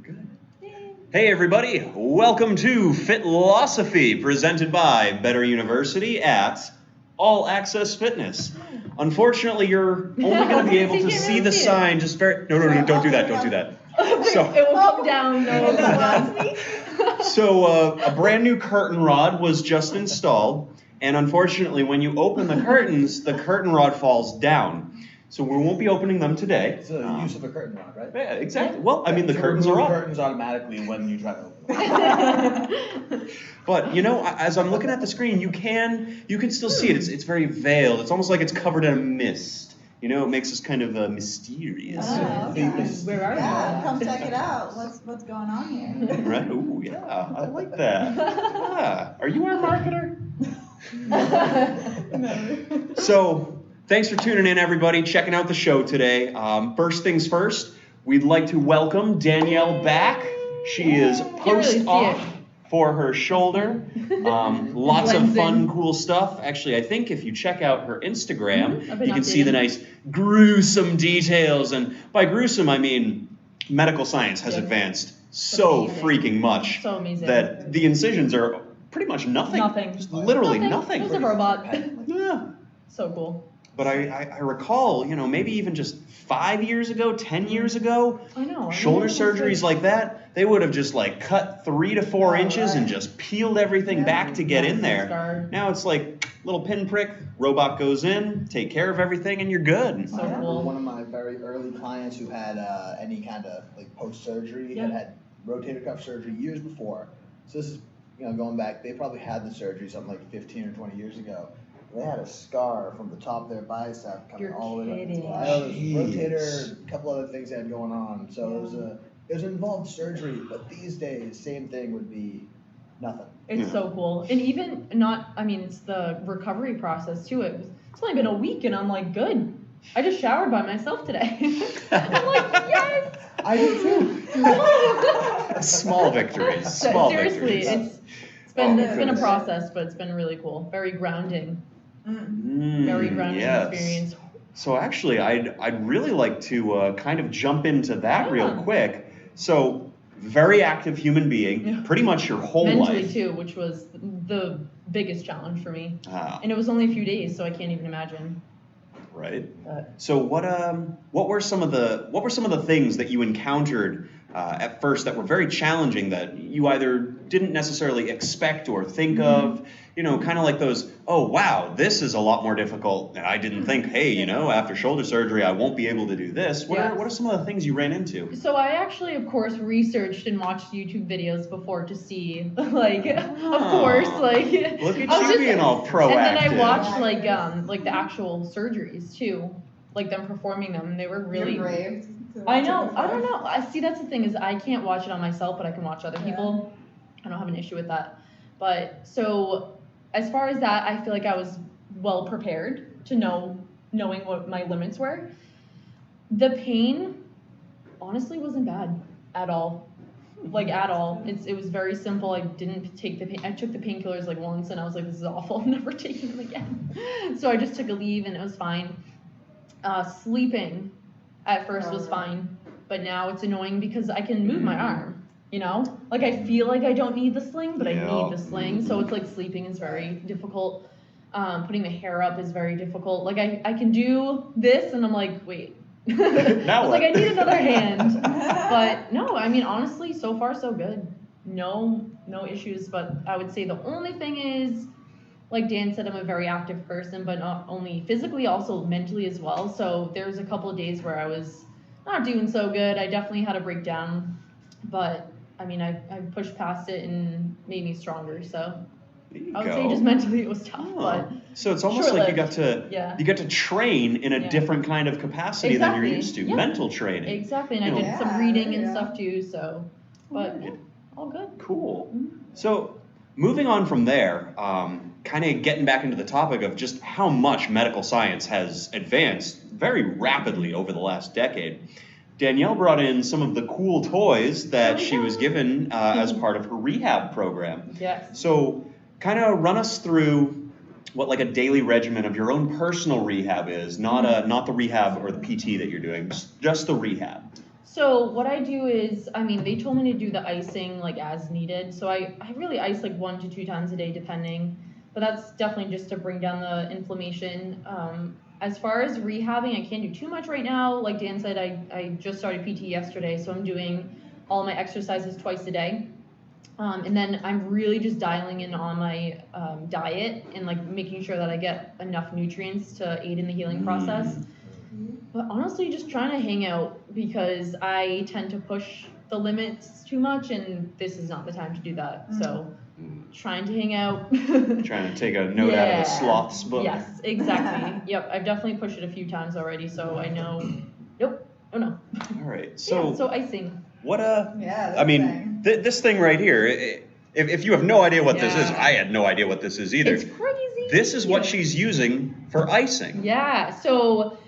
Good. Hey everybody, welcome to Fitlosophy, presented by Better University at All Access Fitness. Unfortunately, you're only going to be able to see the sign just very... No, don't do that, don't do that. So, it will come down. So a brand new curtain rod was just installed, and unfortunately when you open the curtains, the curtain rod falls down. So we won't be opening them today. It's the use of a curtain rod, right? Yeah, exactly. Well, I mean, the so curtains are up. Curtains automatically when you try to open them. But you know, as I'm looking at the screen, you can still see it. It's very veiled. It's almost like it's covered in a mist. You know, it makes us kind of mysterious. Oh, okay. Where are you? Come check it out. What's going on here? Right? Ooh, yeah, I like that. Yeah. Are you our marketer? No. So. Thanks for tuning in, everybody, checking out the show today. First things first, we'd like to welcome Danielle back. She is post-op for her shoulder. Lots of fun, cool stuff. Actually, I think if you check out her Instagram, you can see the nice gruesome details. And by gruesome, I mean medical science has advanced so freaking much that the incisions are pretty much nothing. Just literally nothing. It's a robot. Yeah. So cool. But I recall, you know, maybe even just 5 years ago, 10 years ago, shoulder surgeries like that, they would have just like cut 3 to 4 inches and just peeled everything back to get in there. Now it's like little pinprick, robot goes in, take care of everything, and you're good. So cool. One of my very early clients who had any kind of like post-surgery had rotator cuff surgery years before. So this is, you know, going back, they probably had the surgery something like 15 or 20 years ago. They had a scar from the top of their bicep coming all the way up. Rotator, a couple other things they had going on. So it was an involved surgery, but these days, same thing would be nothing. It's so cool. And even it's the recovery process too. It's only been a week and I'm like, good. I just showered by myself today. I'm like, yes! I do too. Small victories. Seriously, it's been a process, but it's been really cool. Very grounding. Very grounding experience. So actually, I'd really like to kind of jump into that real quick. So, very active human being, pretty much your whole life. Mentally too, which was the biggest challenge for me. And it was only a few days, so I can't even imagine. Right. So what were some of the things that you encountered at first that were very challenging that you either didn't necessarily expect or think of? You know, kind of like those, oh wow, this is a lot more difficult. And I didn't think, hey, you know, after shoulder surgery, I won't be able to do this. What are some of the things you ran into? So I actually, of course, researched and watched YouTube videos before to see, like, of course, like. Look at you being all proactive. And then I watched like the actual surgeries too, like them performing them. And they were really. You're brave. I know. I don't know. I see. That's the thing is I can't watch it on myself, but I can watch other people. I don't have an issue with that. But so. As far as that, I feel like I was well prepared to knowing what my limits were. The pain, honestly, wasn't bad at all. Like, at all. It was very simple. I didn't take the pain. I took the painkillers like once, and I was like, this is awful. I'm never taking them again. So I just took a leave, and it was fine. Sleeping at first was fine, but now it's annoying because I can move my arm. You know, like I feel like I don't need the sling, but I need the sling. So it's like sleeping is very difficult. Putting the hair up is very difficult. Like I can do this and I'm like, wait. I was like, I need another hand. But no, I mean, honestly, so far so good. No issues. But I would say the only thing is, like Dan said, I'm a very active person, but not only physically, also mentally as well. So there's a couple of days where I was not doing so good. I definitely had a breakdown, but I mean, I pushed past it and made me stronger. So I would say just mentally it was tough. But so it's almost like you got to train in a different kind of capacity than you're used to. Mental training. Exactly, and I did some reading and stuff too. So, but all good. Cool. So moving on from there, kind of getting back into the topic of just how much medical science has advanced very rapidly over the last decade. Danielle brought in some of the cool toys that she was given as part of her rehab program. Yes. So kind of run us through what like a daily regimen of your own personal rehab is, not the rehab or the PT that you're doing, just the rehab. So what I do is, I mean, they told me to do the icing like as needed. So I really ice like 1 to 2 times a day depending. But that's definitely just to bring down the inflammation. As far as rehabbing, I can't do too much right now. Like Dan said, I just started PT yesterday, so I'm doing all my exercises twice a day. And then I'm really just dialing in on my diet and like making sure that I get enough nutrients to aid in the healing process. But honestly, just trying to hang out because I tend to push the limits too much, and this is not the time to do that. So trying to hang out. Trying to take a note out of the sloth's book. Yes, exactly. Yep, I've definitely pushed it a few times already, so I know. Nope. Oh no. All right. So. Yeah, so icing. What Yeah. I mean, this thing right here. If you have no idea what this is, I had no idea what this is either. It's crazy. This is what she's using for icing. Yeah. So.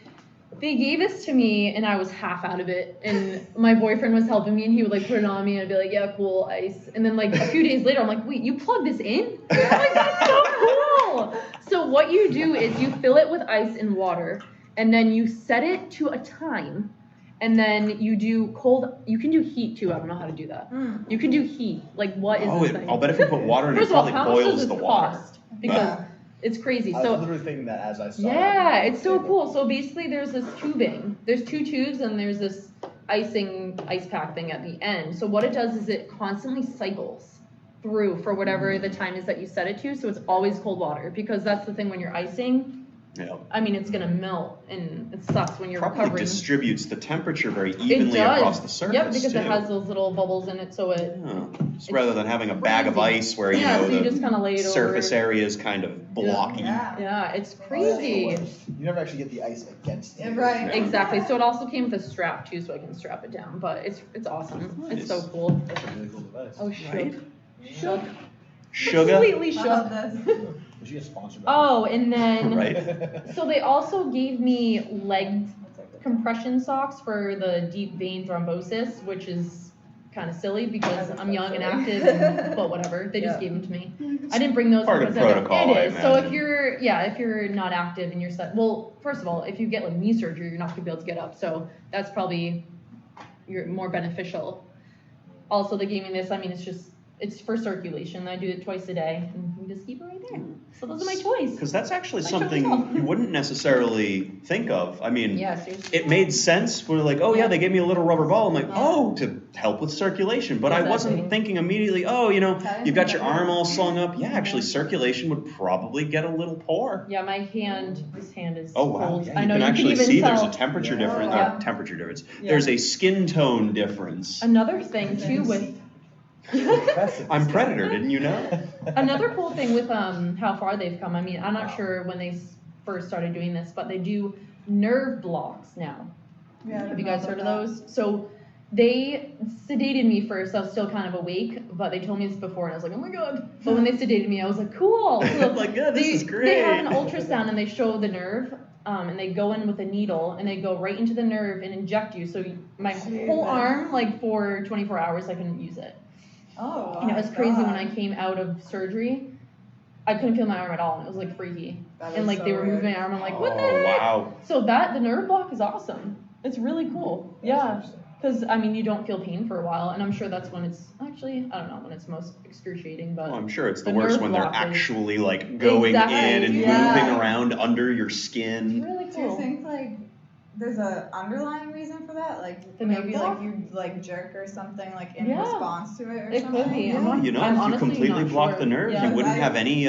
They gave this to me and I was half out of it, and my boyfriend was helping me and he would like put it on me and I'd be like, yeah, cool, ice. And then like a few days later I'm like, wait, you plug this in? I'm like, that's so cool. So what you do is you fill it with ice and water and then you set it to a time, and then you do cold, you can do heat too. I don't know how to do that. You can do heat. Like what is this thing? I'll bet if you put water in it, First of all, probably how much boils does the this water. cost? Because it's crazy. I So was literally thinking that as I saw it. yeah, it's so cool. So basically there's this tubing. There's 2 tubes and there's this ice pack thing at the end. So what it does is it constantly cycles through for whatever the time is that you set it to. So it's always cold water, because that's the thing when you're icing. Yeah. I mean, it's gonna melt and it sucks when you're Probably recovering. distributes the temperature very It evenly does. across the surface. Yep, because too. it has those little bubbles in it, so it. Yeah. So rather than having a bag of crazy. ice where Yeah, so you the just kind of lay it surface over. area is kind of blocky. Yeah. Yeah, it's Oh, that's the crazy. worst. You never actually get the ice against you. Right. Exactly. So it also came with a strap too, so I can strap it down. But it's awesome. It's so cool. That's a really cool device. Oh shit. Right? Shook. Sugar. Completely I shook. love this. We should get sponsored by Oh, and then Right. so they also gave me leg compression socks for the deep vein thrombosis, which is kind of silly because I'm young and active, and, but whatever. They just gave them to me. I didn't bring those Part of because protocol, I it is. So imagine. if you're not active and you're set, well, first of all, if you get like knee surgery, you're not gonna be able to get up. So that's probably more beneficial. Also, they gave me this. I mean, it's for circulation. I do it twice a day, and we just keep it right there. So those are my toys. Because that's actually I showed something myself. you wouldn't necessarily think of. I mean, Yeah, seriously. it made sense. We're like, oh yeah, Yeah. they gave me a little rubber ball. I'm like, Yeah. oh, to help with circulation. But I wasn't Exactly. thinking immediately, oh, Okay. you've got your arm all slung up. Yeah, actually, circulation would probably get a little poor. Yeah, my hand. This hand is Oh wow, cold. yeah, I you know can you actually even see tell. there's a temperature Yeah. difference. Yeah. Temperature difference. Yeah. There's a skin tone difference. Another thing too with. Impressive. I'm Predator, didn't you know? Another cool thing with how far they've come. I mean, I'm not sure when they first started doing this, but they do nerve blocks now. Yeah, Have you guys heard of those? So they sedated me first. I was still kind of awake, but they told me this before, and I was like, oh my god. But when they sedated me, I was like, cool. So Like, yeah, this is great. They have an ultrasound and they show the nerve. And they go in with a needle and they go right into the nerve and inject you. So my whole arm, like for 24 hours, I couldn't use it. Oh, And it was crazy when I came out of surgery. I couldn't feel my arm at all, and it was like freaky. And like they were moving my arm, I'm like, what the Oh heck? wow. So the nerve block is awesome. It's really cool. Yeah. Because I mean, you don't feel pain for a while, and I'm sure that's when it's actually, I don't know, when it's most excruciating, but Well, I'm sure it's the the worst nerve when they're block is- actually like going Exactly, in and yeah. moving around under your it's skin. really Do you cool. think like there's a underlying reason for that? Like The maybe nerve like block? you like jerk or something like in Yeah. response to it or It something? could be. Yeah, I'm not- you know, I'm if you honestly completely not block sure. the nerve, Yeah. you wouldn't I- have any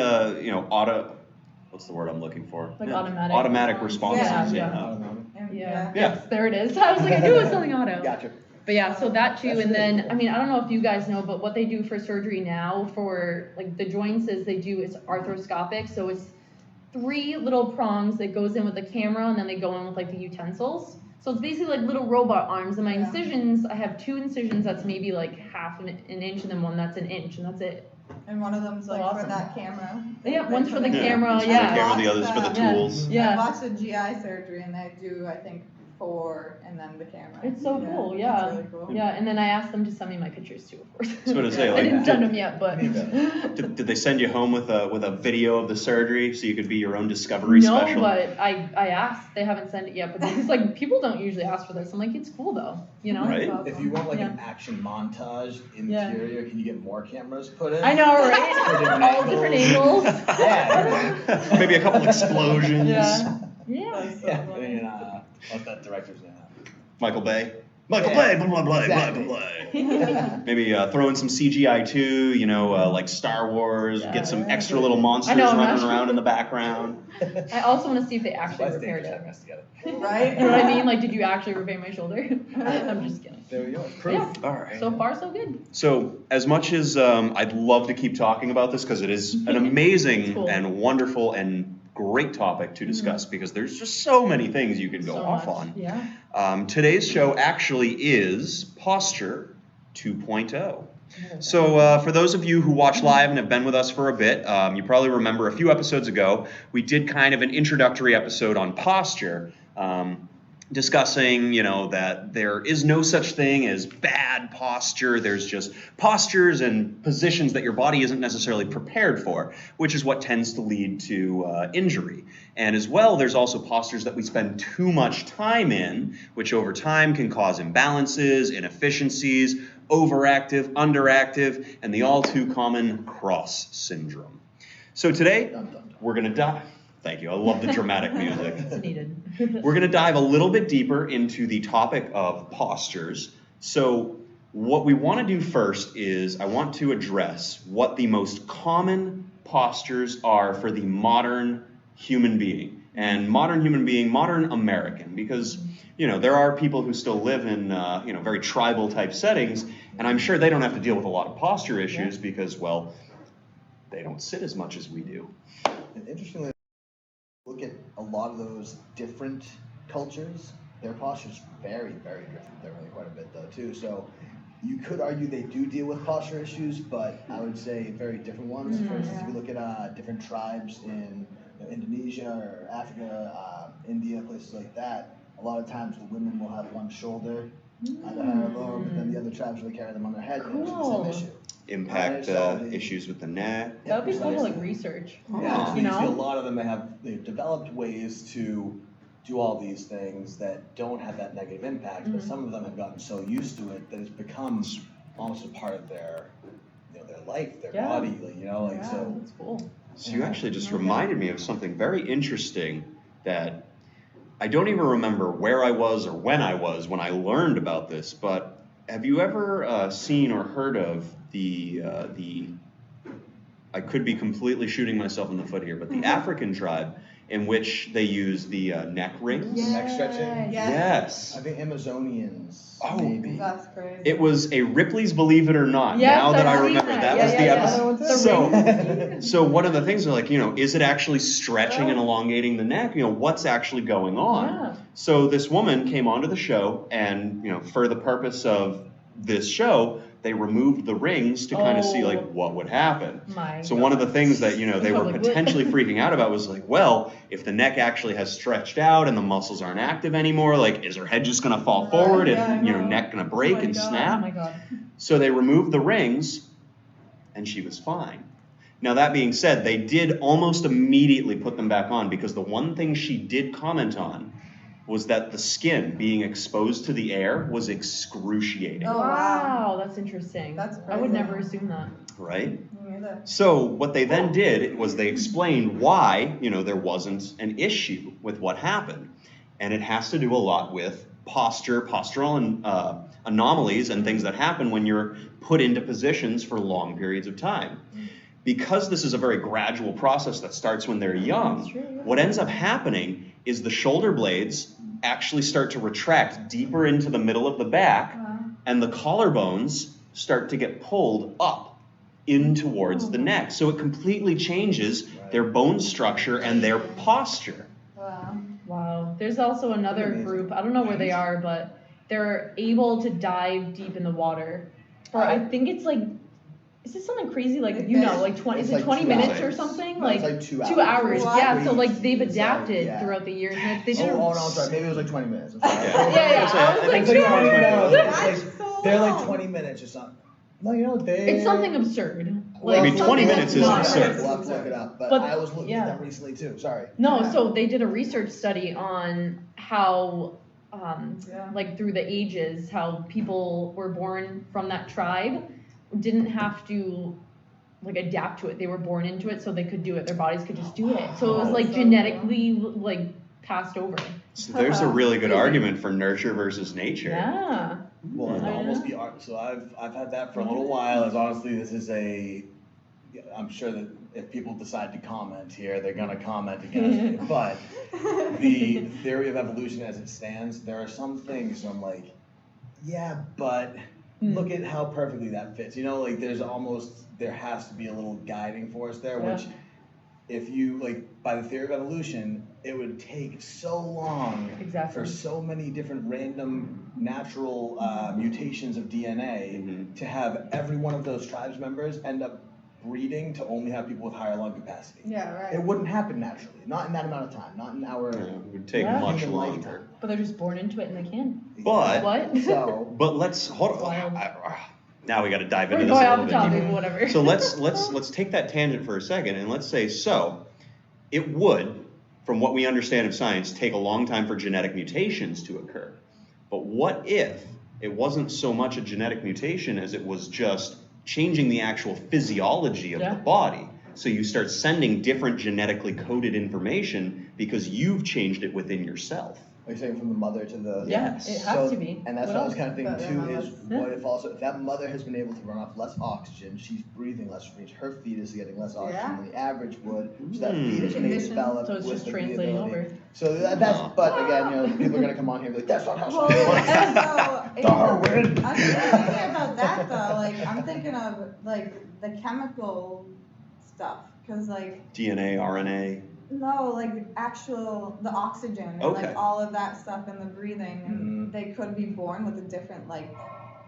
what's the word I'm looking for? Like Yeah. automatic. Automatic responses. Yeah, Yeah. Autonomic. And- Yeah. Yeah. Yes, there it is. I was like, I knew it was something auto. Gotcha. But yeah, so that too, That's and really then, cool. I mean, I don't know if you guys know, but what they do for surgery now for like the joints is it's arthroscopic, so it's 3 little prongs that goes in with the camera, and then they go in with like the utensils. So it's basically like little robot arms, and my Yeah. incisions, I have 2 incisions that's maybe like half an inch, and then one that's an inch, and that's it. And one of them's like Awesome. for that camera. Yeah, They one's for the put it- camera, One's for yeah. the camera, the other's for the Yeah. tools. I Yeah. watched a GI surgery and they do I think before and then the camera. It's so cool, yeah. It's really cool. Yeah, and then I asked them to send me my pictures too, of course. That's what I say. I Like, didn't send them yet, but. did they send you home with a video of the surgery so you could be your own discovery No, special? but I asked. They haven't sent it yet, but it's like people don't usually ask for this. I'm like, it's cool though, you know. Right. If you want like Yeah. an action montage Yeah. interior, can you get more cameras put in? I know, right? All different angles. Yeah. Maybe a couple explosions. Yeah. Yeah. That's so Yeah. I funny. mean, what's that director's name? Michael Bay. Michael Yeah. Bay, blah, blah, blah, Exactly. blah, blah. Maybe throw in some CGI too, you know, like Star Wars, Yeah, get some yeah, extra yeah. little monsters I know, running imagine. around in the background. I also want to see if they actually Let's repaired take it. that mess together. Right? You know what I mean? Like, did you actually repair my shoulder? I'm just kidding. There we go. It's proof. Yeah. All right. So far, so good. So, as much as I'd love to keep talking about this because it is an amazing It's cool. and wonderful and great topic to discuss because there's just so many things you could go So off much. on. Yeah. Today's show actually is Posture 2.0. So for those of you who watch live and have been with us for a bit, you probably remember a few episodes ago, we did kind of an introductory episode on posture, discussing, you know, that there is no such thing as bad posture. There's just postures and positions that your body isn't necessarily prepared for, which is what tends to lead to injury. And as well, there's also postures that we spend too much time in, which over time can cause imbalances, inefficiencies, overactive, underactive, and the all too common cross syndrome. So today, Dun, dun, dun. we're going to dive. Thank you. I love the dramatic music. It's needed. We're going to dive a little bit deeper into the topic of postures. So what we want to do first is I want to address what the most common postures are for the modern human being. And modern human being, modern American, because, you know, there are people who still live in, you know, very tribal type settings, and I'm sure they don't have to deal with a lot of posture issues because, well, they don't sit as much as we do. And interestingly, look at a lot of those different cultures, their posture's very, very different. They're really quite a bit though too. So you could argue they do deal with posture issues, but I would say very different ones. For instance, if you look at different tribes in Indonesia or Africa, India, places like that, a lot of times the women will have one shoulder either high or low, but then the other tribes will carry them on their head. And Cool. it's the same issue. Impact So issues with the neck. That would be cool to like precisely. research. Yeah, so You you see a know? lot of them they've developed ways to do all these things that don't have that negative impact, but some of them have gotten so used to it that it's become almost a part of their, you know, their life, their Yeah. body, like, you know, like Yeah, so. that's cool. So you actually just Okay. reminded me of something very interesting that I don't even remember where I was or when I was when I learned about this, but have you ever seen or heard of the I could be completely shooting myself in the foot here, but the African tribe in which they use the neck rings? Yeah. Neck stretching? Yes. I think Amazonians, Oh. maybe. That's crazy. It was a Ripley's Believe It or Not. Yes, Now that I've I seen remember, that. that Yeah, was yeah, the yeah. episode. The So, rings. so one of the things are like, you know, is it actually stretching and elongating the neck? You know, what's actually going on? Yeah. So this woman came onto the show, and you know, for the purpose of this show, they removed the rings to kind of see like what would happen. My So one of the God. things that, you know, they were Like, what? potentially freaking out about was like, well, if the neck actually has stretched out and the muscles aren't active anymore, like, is her head just gonna fall forward Yeah, I and, you know, know. neck gonna break Oh my and God, snap? Oh my God. So they removed the rings, and she was fine. Now that being said, they did almost immediately put them back on because the one thing she did comment on was that the skin being exposed to the air was excruciating, Oh, wow. Wow, that's interesting. That's I would crazy. never assume that. right? Me neither. So what they then did was they explained why, you know, there wasn't an issue with what happened. And it has to do a lot with postural anomalies and things that happen when you're put into positions for long periods of time. Because this is a very gradual process that starts when they're young, That's true, yeah. what ends up happening is the shoulder blades actually start to retract deeper into the middle of the back, Wow. and the collarbones start to get pulled up in towards the neck. So it completely changes their bone structure and their posture. Wow. Wow. There's also another Amazing. group, I don't know where they are, but they're able to dive deep in the water for, I think it's like Is it something crazy like Like you this? know like 20? It's Is it like 20 2 minutes or hours. something? No, like it's like 2 2 hours. What? Yeah. So like they've It's like, adapted yeah. throughout the years, and they did. Oh, no, I'm sorry. Maybe it was like 20 minutes. I'm sorry. Yeah. Yeah. I was I like, think 2 hours might be No, a little it's bit. That's like, so they're like long. 20 minutes or something. No, you know, it's something absurd. I mean, 20 minutes is not absurd. We'll have to look it up. But But, I was looking yeah. at that recently too. Sorry. No, Yeah. so they did a research study on how, Yeah. like through the ages, how people were born from that tribe didn't have to like adapt to it. They were born into it, so they could do it. Their bodies could just do it. So it was like So genetically like passed over. So there's a really good argument for nurture versus nature. Yeah. Well, it'd I almost know. be art. So I've had that for a little while. As honestly, this is I'm sure that if people decide to comment here, they're gonna comment against me. But the theory of evolution as it stands, there are some things I'm like, yeah, but look at how perfectly that fits. You know, like there has to be a little guiding force there, Yeah. which if you like by the theory of evolution, it would take so long Exactly. for so many different random natural mutations of DNA Mhm. to have every one of those tribes members end up breeding to only have people with higher lung capacity. Yeah, right. It wouldn't happen naturally, not in that amount of time, not in our Yeah, it would take Yeah. much human longer. lifetime. But they're just born into it and they can. But What? So but let's hold on. Wild. Now we got to dive We're into this going a off little the bit topic, deeper. whatever. So let's take that tangent for a second and let's say so. It would, from what we understand of science, take a long time for genetic mutations to occur. But what if it wasn't so much a genetic mutation as it was just changing the actual physiology of Yeah. the body? So you start sending different genetically coded information because you've changed it within yourself. are you saying from the mother to the Yeah, Yes. it has to be. And that's What what I was else? kind of thinking But too then is Yeah. what if that mother has been able to run off less oxygen, she's breathing less, which means her fetus is getting less oxygen Yeah. than the average would, so that Hmm. fetus may Conditions. develop So it's with just the translating ability. over. So but again, people are gonna come on here and be like, that's not how Well, science works. and so Darwin. I'm thinking about that though. Like I'm thinking of like the chemical stuff, cause like DNA, RNA. no, like the oxygen and Okay. like all of that stuff in the breathing, and Mhm. they could be born with a different like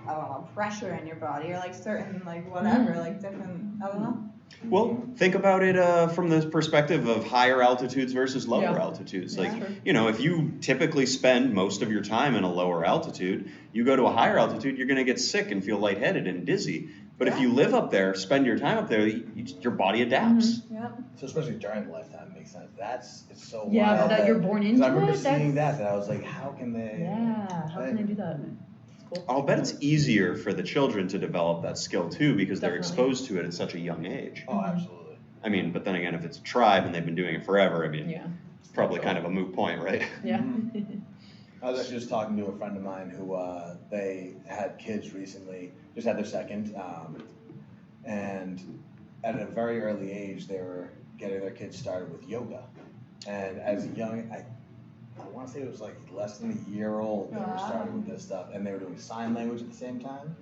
I don't know pressure in your body or like certain like whatever like different I don't know. Well, think about it from the perspective of higher altitudes versus lower Yeah. altitudes. Yeah. Like, Sure. you know, if you typically spend most of your time in a lower altitude, you go to a higher altitude, you're going to get sick and feel lightheaded and dizzy. But if Yeah. you live up there, spend your time up there, your body adapts. Yeah. So especially during lifetime makes sense. It's so Yeah, wild. but that you're born 'cause into I remember it, seeing that's- that I was like, how can they? Yeah, how can they do that? It's cool. I'll bet it's easier for the children to develop that skill too because they're Definitely. exposed to it at such a young age. Oh, absolutely. I mean, but then again, if it's a tribe and they've been doing it forever, I mean, Yeah. it's probably kind of a moot point, right? Yeah. I was actually just talking to a friend of mine who they had kids recently, just had their second, and at a very early age they were getting their kids started with yoga, and as a young, I want to say it was like less than a year old they were starting with this stuff, and they were doing sign language at the same time.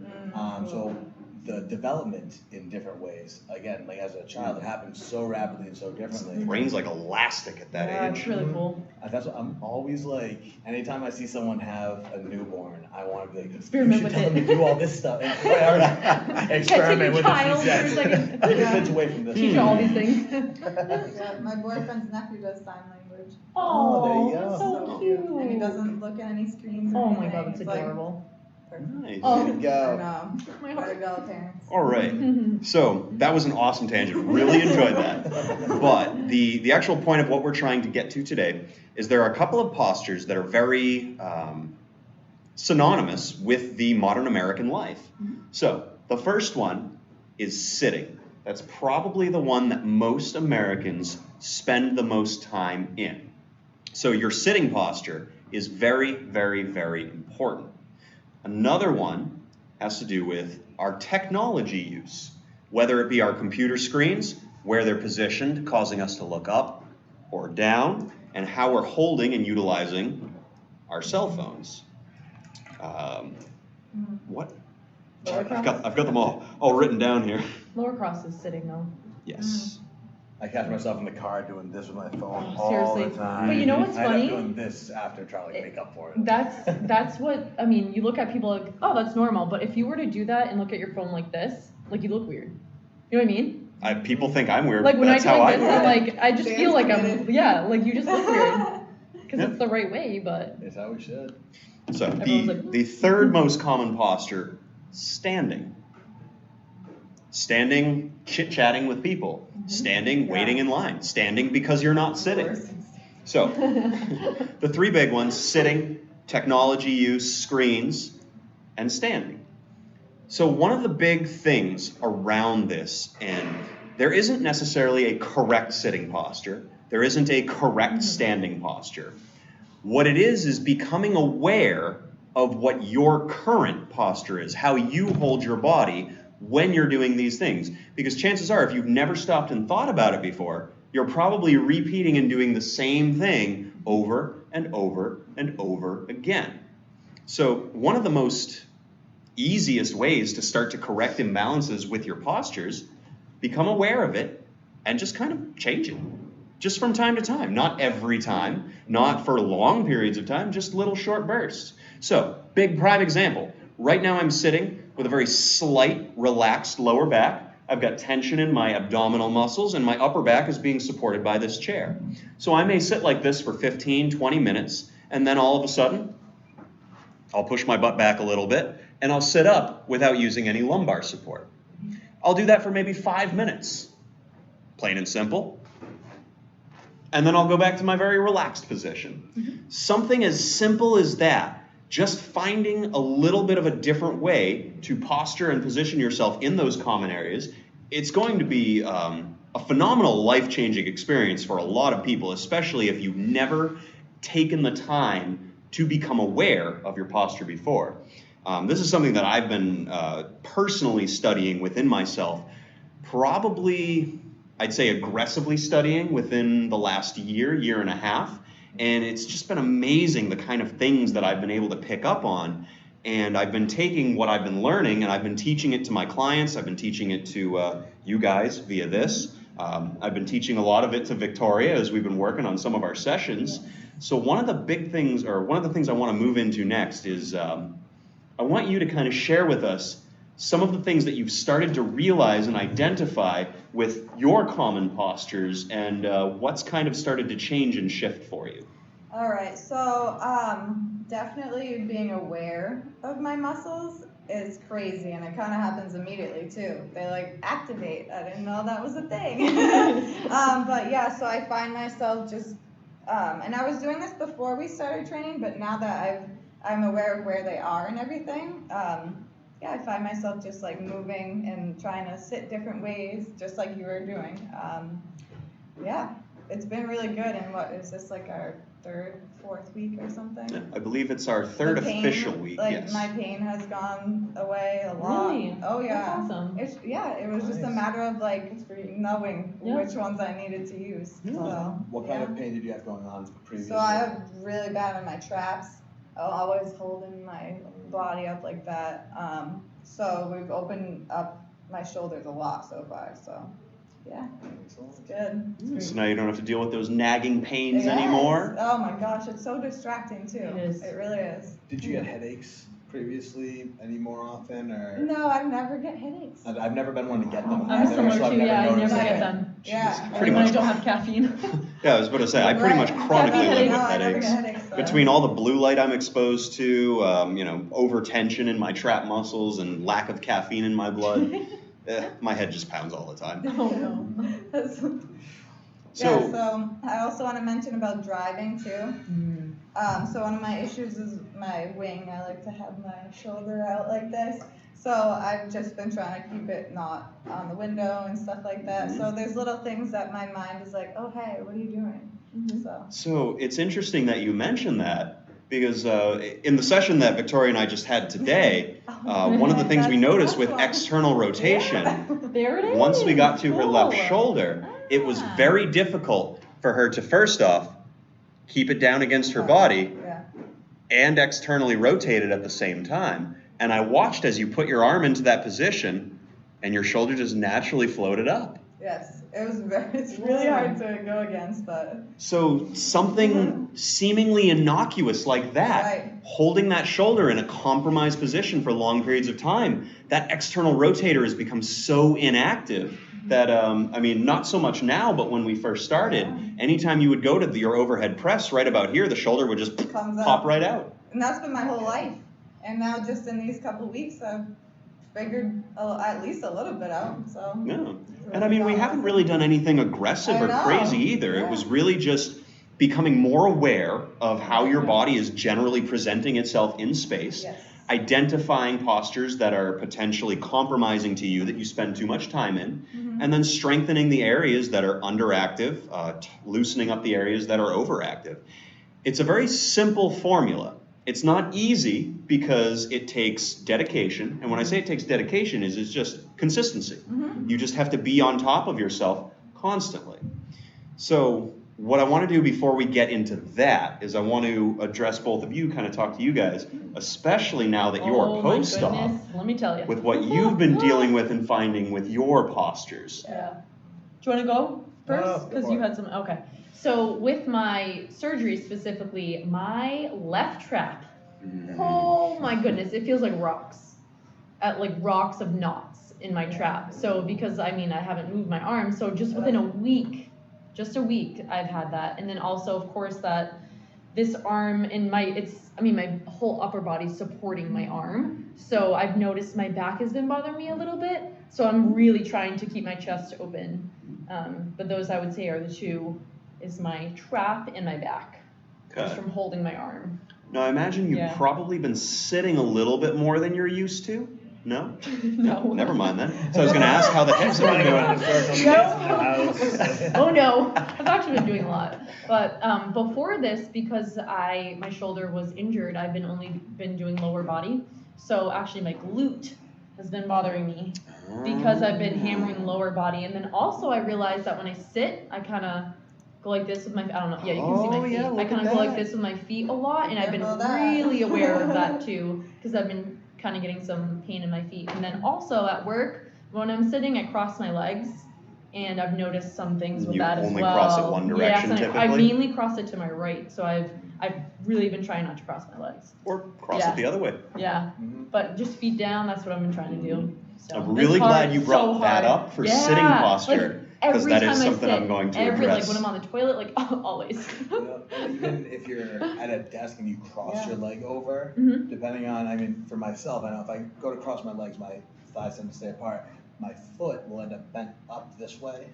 So the development in different ways, again, like as a child, it happens so rapidly and so differently. Brain's like elastic at that Yeah, age. it's really cool. That's what I'm always like. Anytime I see someone have a newborn, I want to be like, Experiment you with should tell it. them to do all this stuff. And experiment with child it. for a Yes. second. Get the kids away from this. Teach her all these things. Yeah, my boyfriend's nephew does sign language. Oh, there Oh, you go. that's so cute. And he doesn't look at any screens or Oh my anything. god, that's It's like, adorable. perfect. Nice. Oh. There you I go. know. My Way heart. to go, parents. All right. So that was an awesome tangent. Really enjoyed that. But the actual point of what we're trying to get to today is there are a couple of postures that are very synonymous with the modern American life. So the first one is sitting. That's probably the one that most Americans spend the most time in. So your sitting posture is very, very, very important. Another one has to do with our technology use, whether it be our computer screens, where they're positioned, causing us to look up or down, and how we're holding and utilizing our cell phones. What? Lower I've cross? got them all written down here. Lower cross is sitting though. Yes. I catch myself in the car doing this with my phone Oh, all seriously. the time. But you know what's I end funny? up doing this after trying to make up for it. That's what I mean. You look at people like, oh, that's normal. But if you were to do that and look at your phone like this, like you look weird. You know what I mean? People think I'm weird. Like when That's I do how like I this, feel. I'm like, I just feel like Dan's like you just look weird. Because Yeah. it's the right way, but It's how we should. So Everyone's like, the third most common posture, standing. Standing, chit-chatting with people. Standing, waiting in line. Standing because you're not sitting. So, the three big ones, sitting, technology use, screens, and standing. So one of the big things around this, and there isn't necessarily a correct sitting posture. There isn't a correct standing posture. What it is becoming aware of what your current posture is, how you hold your body when you're doing these things. Because chances are, if you've never stopped and thought about it before, you're probably repeating and doing the same thing over and over and over again. So one of the most easiest ways to start to correct imbalances with your postures, become aware of it and just kind of change it. Just from time to time, not every time, not for long periods of time, just little short bursts. So, big prime example. Right now I'm sitting with a very slight, relaxed lower back. I've got tension in my abdominal muscles and my upper back is being supported by this chair. So I may sit like this for 15, 20 minutes, and then all of a sudden, I'll push my butt back a little bit, and I'll sit up without using any lumbar support. I'll do that for maybe 5 minutes. Plain and simple. And then I'll go back to my very relaxed position. Something as simple as that, just finding a little bit of a different way to posture and position yourself in those common areas, it's going to be a phenomenal life-changing experience for a lot of people, especially if you've never taken the time to become aware of your posture before. This is something that I've been personally studying within myself, probably, I'd say aggressively studying within the last year and a half. And it's just been amazing the kind of things that I've been able to pick up on. And I've been taking what I've been learning and I've been teaching it to my clients. I've been teaching it to you guys via this. I've been teaching a lot of it to Victoria as we've been working on some of our sessions. So one of the big things, or one of the things I want to move into next is I want you to kind of share with us some of the things that you've started to realize and identify with your common postures and what's kind of started to change and shift for you. All right, so definitely being aware of my muscles is crazy, and it kind of happens immediately too. They like activate. I didn't know that was a thing. But yeah, so I find myself just, and I was doing this before we started training, but now that I'm aware of where they are and everything, yeah, I find myself just like moving and trying to sit different ways, just like you were doing. Yeah, it's been really good. And what is this, like our fourth week or something? Yeah, I believe it's our third official week. Like yes. my pain has gone away a lot. Really? Oh yeah. That's awesome. It was just a matter of like knowing which ones I needed to use. Yeah. So, What kind of pain did you have going on previously? So I have really bad in my traps. I'm always holding my body up like that. So we've opened up my shoulders a lot so far. So yeah, it's good. So now you don't have to deal with those nagging pains Yes. anymore. Oh my gosh, it's so distracting too. It is. It really is. Did you get headaches previously any more often, or? No, I never get headaches. I've never been one to get them. I'm similar so I've to you, never yeah, I noticed never it. get them. Yeah. Pretty When much. I don't have caffeine. Yeah, I was about to say, I pretty much Right. chronically live Caffeine with No, I never headaches. get headaches, though. Between all the blue light I'm exposed to, over tension in my trap muscles and lack of caffeine in my blood, my head just pounds all the time. Oh no. So I also want to mention about driving too. So one of my issues is my wing. I like to have my shoulder out like this. So I've just been trying to keep it not on the window and stuff like that. So there's little things that my mind is like, oh hey, what are you doing? So it's interesting that you mentioned that, because in the session that Victoria and I just had today, one of the things we noticed with external rotation, There it is. once we got to her left Cool. shoulder, it was Ah. very difficult for her to, first off, keep it down against her body Yeah. and externally rotate it at the same time. And I watched as you put your arm into that position and your shoulder just naturally floated up. Yes, it's really hard to go against, but. So something seemingly innocuous like that, Right. holding that shoulder in a compromised position for long periods of time, that external rotator has become so inactive that, not so much now, but when we first started, anytime you would go to your overhead press right about here, the shoulder would just pop right out. And that's been my whole life. And now just in these couple of weeks, I've figured at least a little bit out, so. Yeah. And we haven't really done anything aggressive or crazy either. Yeah. It was really just becoming more aware of how your body is generally presenting itself in space, Yes. identifying postures that are potentially compromising to you that you spend too much time in, and then strengthening the areas that are underactive, loosening up the areas that are overactive. It's a very simple formula. It's not easy because it takes dedication. And when I say it takes dedication, it's just consistency. You just have to be on top of yourself constantly. So what I want to do before we get into that is I want to address both of you, kind of talk to you guys, especially now that you're post-op, let me tell you. with what you've been dealing with and finding with your postures. Yeah. Do you want to go first? Because you had some. Okay. So with my surgery specifically, my left trap, oh my goodness, it feels like rocks, rocks of knots in my trap. So because I haven't moved my arm, so just within a week, I've had that. And then also, of course, that this arm in my whole upper body's supporting my arm. So I've noticed my back has been bothering me a little bit. So I'm really trying to keep my chest open. But those I would say are the two, is my trap and my back, just from holding my arm. Now I imagine you've probably been sitting a little bit more than you're used to. No? No. Never mind then. So I was going to ask how the hips have been doing. Oh no, I've actually been doing a lot. But before this, because my shoulder was injured, I've only been doing lower body. So actually my glute has been bothering me because I've been hammering lower body. And then also I realized that when I sit, I kind of go like this with my, I don't know, yeah, you can see my feet. I kind of go like this with my feet a lot, and I've been really aware of that too, because I've been kind of getting some pain in my feet. And then also at work, when I'm sitting, I cross my legs, and I've noticed some things with that as well. You only cross it one direction typically? I mainly cross it to my right, so I've really been trying not to cross my legs. Or cross it the other way. Yeah, but just feet down, that's what I've been trying to do. So I'm really glad you brought that up for sitting posture, because that is something I'm going to address. When I'm on the toilet, always. Even if you're at a desk and you cross your leg over, depending on, for myself, I know if I go to cross my legs, my thighs tend to stay apart. My foot will end up bent up this way,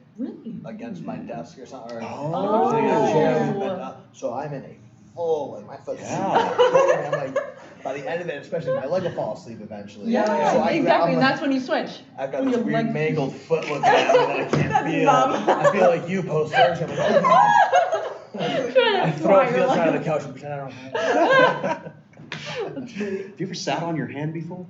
against my desk or something, or sitting in a chair, bent up. So I'm in a full, my foot's I'm like, by the end of it, especially my leg will fall asleep eventually. Yeah, so exactly, and that's when you switch. I've got this weird mangled foot looking at me that I can't feel. I feel like you post-surgery. I'm like, oh God. I throw it to the other side of the couch and pretend I don't have it. Have you ever sat on your hand before?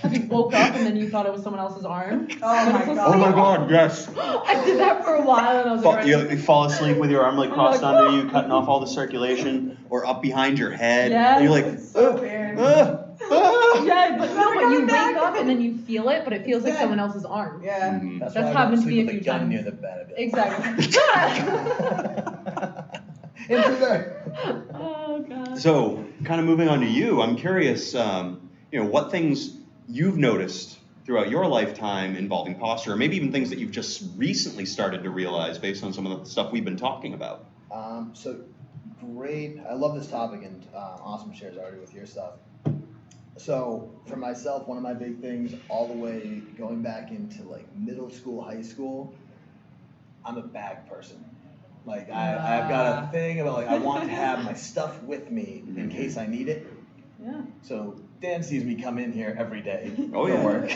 Have you woke up and then you thought it was someone else's arm? Oh my God. Oh my God, yes. I did that for a while and I was like, you fall asleep with your arm crossed under you, cutting off all the circulation, or up behind your head. Yes. And you're like, It's so weird. yeah, but no, but you wake up and then you feel it, but it feels like someone else's arm. Yeah. That's That's why I happened don't to me a sleep few with a gun times. near the bed. Exactly. Into there. Oh God. So, kind of moving on to you, I'm curious, what things you've noticed throughout your lifetime involving posture, or maybe even things that you've just recently started to realize based on some of the stuff we've been talking about. So great. I love this topic, and awesome shares already with your stuff. So for myself, one of my big things all the way going back into middle school, high school, I'm a bag person. I've got a thing about I want to have my stuff with me in case I need it. Yeah. So Dan sees me come in here every day Oh, for yeah. work.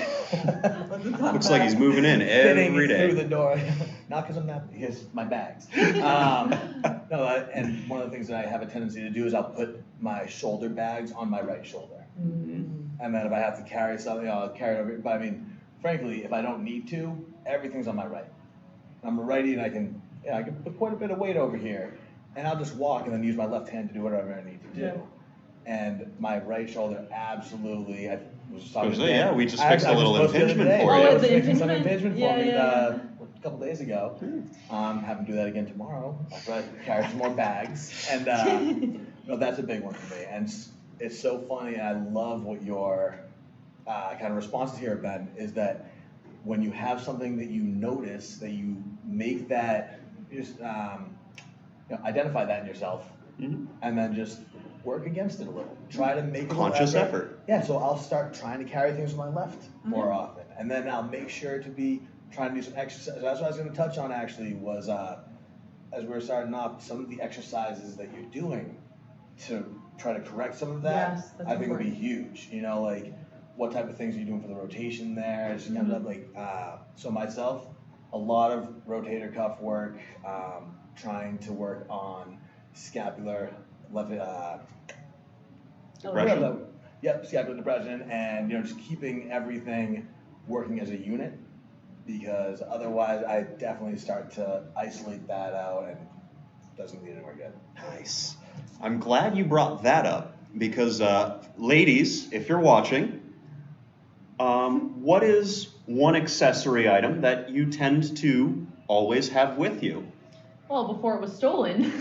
Looks like he's moving in every day. Through the door, not because I'm not. Here's my bags. And one of the things that I have a tendency to do is I'll put my shoulder bags on my right shoulder, and then if I have to carry something, I'll carry it over. But frankly, if I don't need to, everything's on my right. I'm a righty, and I can put quite a bit of weight over here, and I'll just walk and then use my left hand to do whatever I need to do. Yeah. And my right shoulder, absolutely, was just talking to yeah, Dan. we just fixed a little impingement for I you. was fixing some impingement for me Yeah. a couple days ago. Having to do that again tomorrow after I carry some more bags. And no, that's a big one for me. And it's so funny, and I love what your kind of responses here have been, is that when you have something that you notice, that you make that, you just identify that in yourself, and then just work against it a little. Try to make conscious effort. Yeah, so I'll start trying to carry things with my left more often, and then I'll make sure to be trying to do some exercise. That's what I was going to touch on actually, was as we were starting off, some of the exercises that you're doing to try to correct some of that. Yes, that's I think would be important. huge. Like what type of things are you doing for the rotation there? Just kind of like so myself, a lot of rotator cuff work, trying to work on scapular Depression. Yep, scapular depression, and just keeping everything working as a unit, because otherwise I definitely start to isolate that out and it doesn't lead anywhere good. Nice. I'm glad you brought that up because, ladies, if you're watching, what is one accessory item that you tend to always have with you? Well, before it was stolen.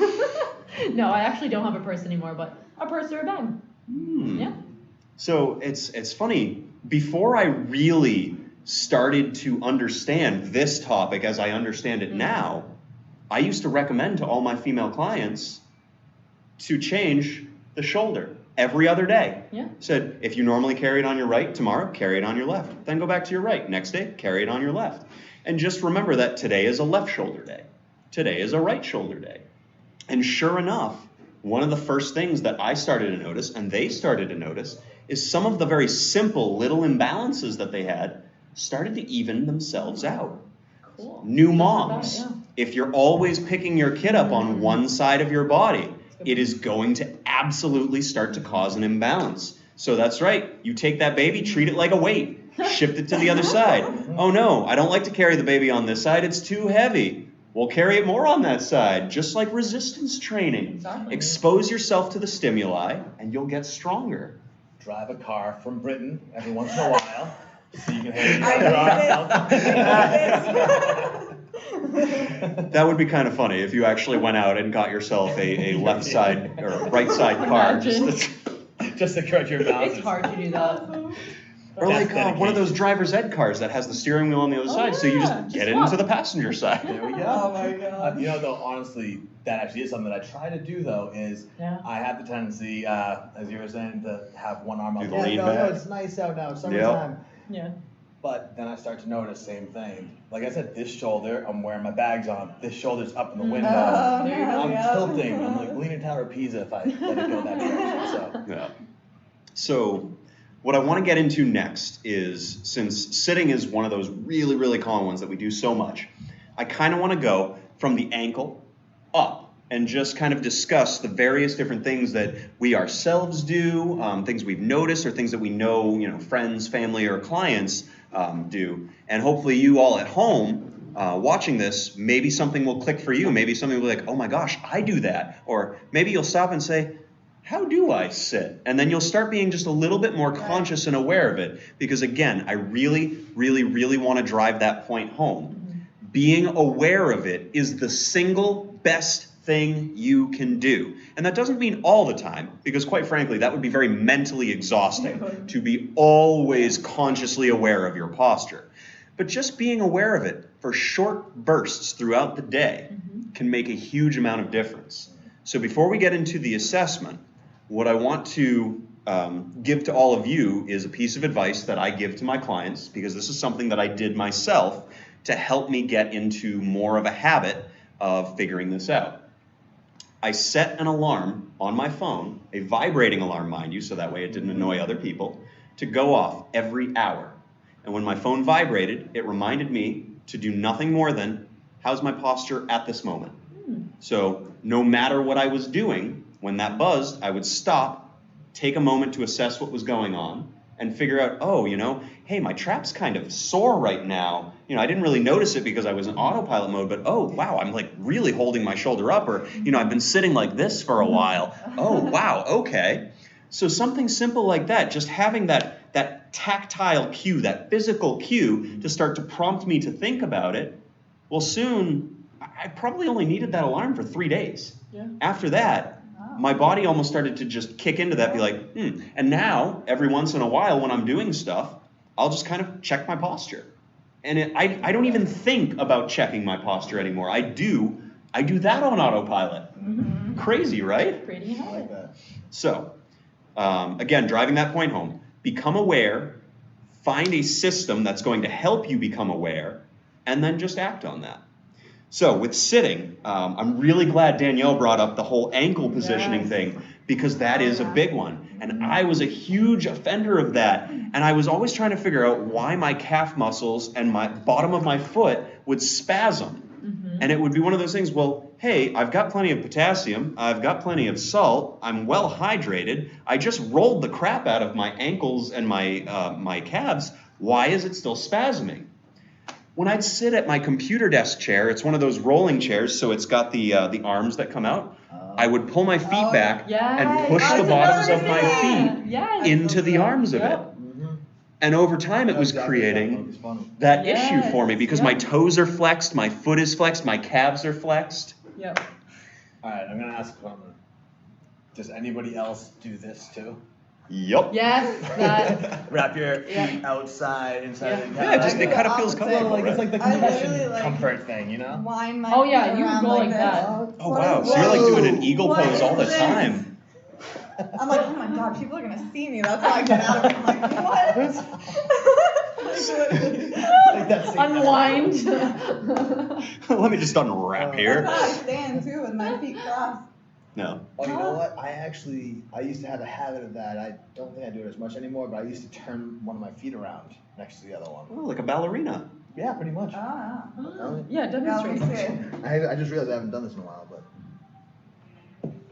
No, I actually don't have a purse anymore, but a purse or a bag. Yeah. So it's funny, before I really started to understand this topic as I understand it now, I used to recommend to all my female clients to change the shoulder every other day. Yeah. Said, if you normally carry it on your right, tomorrow carry it on your left. Then go back to your right. Next day, carry it on your left. And just remember that today is a left shoulder day. Today is a right shoulder day. And sure enough, one of the first things that I started to notice, and they started to notice, is some of the very simple little imbalances that they had started to even themselves out. Cool. New moms, if you're always picking your kid up on one side of your body, it is going to absolutely start to cause an imbalance. So that's right, you take that baby, treat it like a weight, shift it to the other side. Oh no, I don't like to carry the baby on this side, it's too heavy. We'll carry it more on that side, just like resistance training. Exactly. Expose yourself to the stimuli and you'll get stronger. Drive a car from Britain every once in a while, so you can hang That would be kind of funny if you actually went out and got yourself a left side or a right side car. Just to correct your balance. It's hard to do that. Or like one of those driver's ed cars that has the steering wheel on the other side, so you just get it into the passenger side. There we go. Oh my god. Though, honestly, that actually is something that I try to do, though, is I have the tendency, as you were saying, to have one arm out. Do the lean back. It's nice out now, it's summertime. Yeah. But then I start to notice same thing. Like I said, this shoulder, I'm wearing my bags on. This shoulder's up in the window. There you go. I'm tilting. I'm like leaning Tower of Pisa if I let it go that direction. So. Yeah. So what I want to get into next is, since sitting is one of those really, really common ones that we do so much, I kind of want to go from the ankle up and just kind of discuss the various different things that we ourselves do, things we've noticed or things that we know, friends, family, or clients do. And hopefully you all at home watching this, maybe something will click for you. Maybe something will be like, oh my gosh, I do that. Or maybe you'll stop and say, how do I sit? And then you'll start being just a little bit more conscious and aware of it. Because again, I really, really, really want to drive that point home. Being aware of it is the single best thing you can do. And that doesn't mean all the time, because quite frankly, that would be very mentally exhausting to be always consciously aware of your posture. But just being aware of it for short bursts throughout the day can make a huge amount of difference. So before we get into the assessment, what I want to give to all of you is a piece of advice that I give to my clients, because this is something that I did myself to help me get into more of a habit of figuring this out. I set an alarm on my phone, a vibrating alarm, mind you, so that way it didn't annoy other people, to go off every hour. And when my phone vibrated, it reminded me to do nothing more than, how's my posture at this moment? So no matter what I was doing, when that buzzed, I would stop, take a moment to assess what was going on, and figure out, oh, hey, my trap's kind of sore right now. I didn't really notice it because I was in autopilot mode, but oh, wow, I'm like really holding my shoulder up, or, I've been sitting like this for a while. Oh, wow, okay. So something simple like that, just having that tactile cue, that physical cue to start to prompt me to think about it, well, soon, I probably only needed that alarm for 3 days. Yeah. After that, my body almost started to just kick into that, be like, And now, every once in a while when I'm doing stuff, I'll just kind of check my posture. And I don't even think about checking my posture anymore. I do that on autopilot. Mm-hmm. Crazy, right? Creating a I like habit. that. So, again, driving that point home, become aware, find a system that's going to help you become aware, and then just act on that. So with sitting, I'm really glad Danielle brought up the whole ankle positioning thing, because that is a big one. And I was a huge offender of that. And I was always trying to figure out why my calf muscles and my bottom of my foot would spasm. And it would be one of those things, well, hey, I've got plenty of potassium, I've got plenty of salt, I'm well hydrated, I just rolled the crap out of my ankles and my calves, why is it still spasming? When I'd sit at my computer desk chair, it's one of those rolling chairs, so it's got the arms that come out, I would pull my feet back and push the bottoms of my feet into the arms of it. And over time, it was creating that issue for me because my toes are flexed, my foot is flexed, my calves are flexed. Yep. All right, I'm gonna ask a question. Does anybody else do this too? Yup. Yes, that. Wrap your feet outside, inside the Yeah, it kind of feels comfortable. It's like the I compression literally, comfort thing, you know? Wind my Oh, yeah, feet you around go like this. that. Oh wow, so you're like doing an eagle What pose all the is this? time. I'm like, oh my god, people are gonna see me. That's why I get out of it. I'm like, what? Like that same- Unwind. Let me just unwrap That's here. how I stand too with my feet crossed. No. Oh, you know what? I used to have a habit of that. I don't think I do it as much anymore, but I used to turn one of my feet around next to the other one. Oh, like a ballerina. Yeah, pretty much. Ah. Yeah, demonstrate. I just realized I haven't done this in a while, but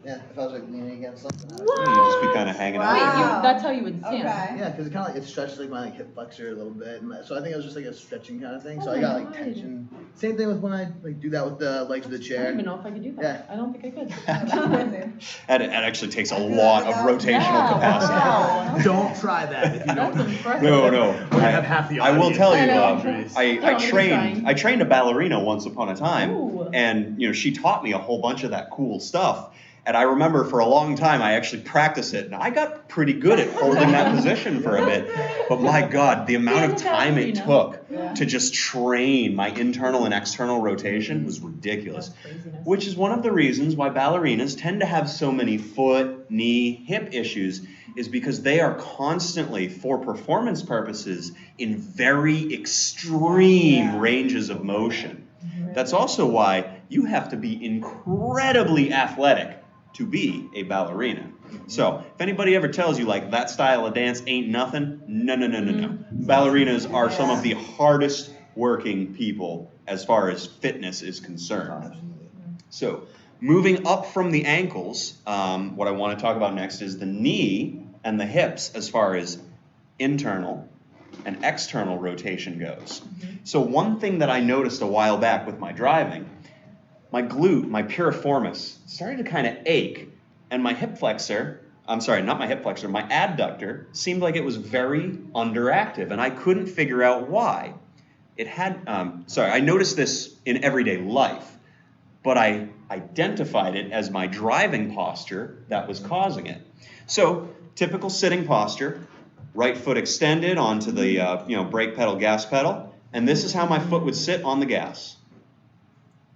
yeah, if I was like leaning against something, I would You'd just be kind of hanging Wow. Wait, out. that's how you would stand. Okay. yeah, because it kind of like it stretched like my hip flexor a little bit, and so I think it was just like a stretching kind of thing. So Oh I my got like God. tension. Same thing with when I like do that with the legs of the I chair. don't even know if I could do that. Yeah. I don't think I could. That actually takes a lot of rotational Yeah, capacity. wow. Don't try that if you That's don't. impressive. No. We have half the I will audience. tell you, I know. I trained a ballerina once upon a time, Ooh. and she taught me a whole bunch of that cool stuff. And I remember for a long time I actually practiced it, and I got pretty good at holding that position for a bit. But my God, the amount of time it took to just train my internal and external rotation was ridiculous. That's craziness. Which is one of the reasons why ballerinas tend to have so many foot, knee, hip issues, is because they are constantly, for performance purposes, in very extreme ranges of motion. That's also why you have to be incredibly athletic to be a ballerina. So, if anybody ever tells you like that style of dance ain't nothing, no. Ballerinas are some of the hardest working people as far as fitness is concerned. So, moving up from the ankles, what I want to talk about next is the knee and the hips as far as internal and external rotation goes. So one thing that I noticed a while back with my driving, my glute, my piriformis, started to kind of ache, and my hip flexor, I'm sorry, not my hip flexor, my adductor seemed like it was very underactive, and I couldn't figure out why. It had, I noticed this in everyday life, but I identified it as my driving posture that was causing it. So, typical sitting posture, right foot extended onto the brake pedal, gas pedal, and this is how my foot would sit on the gas.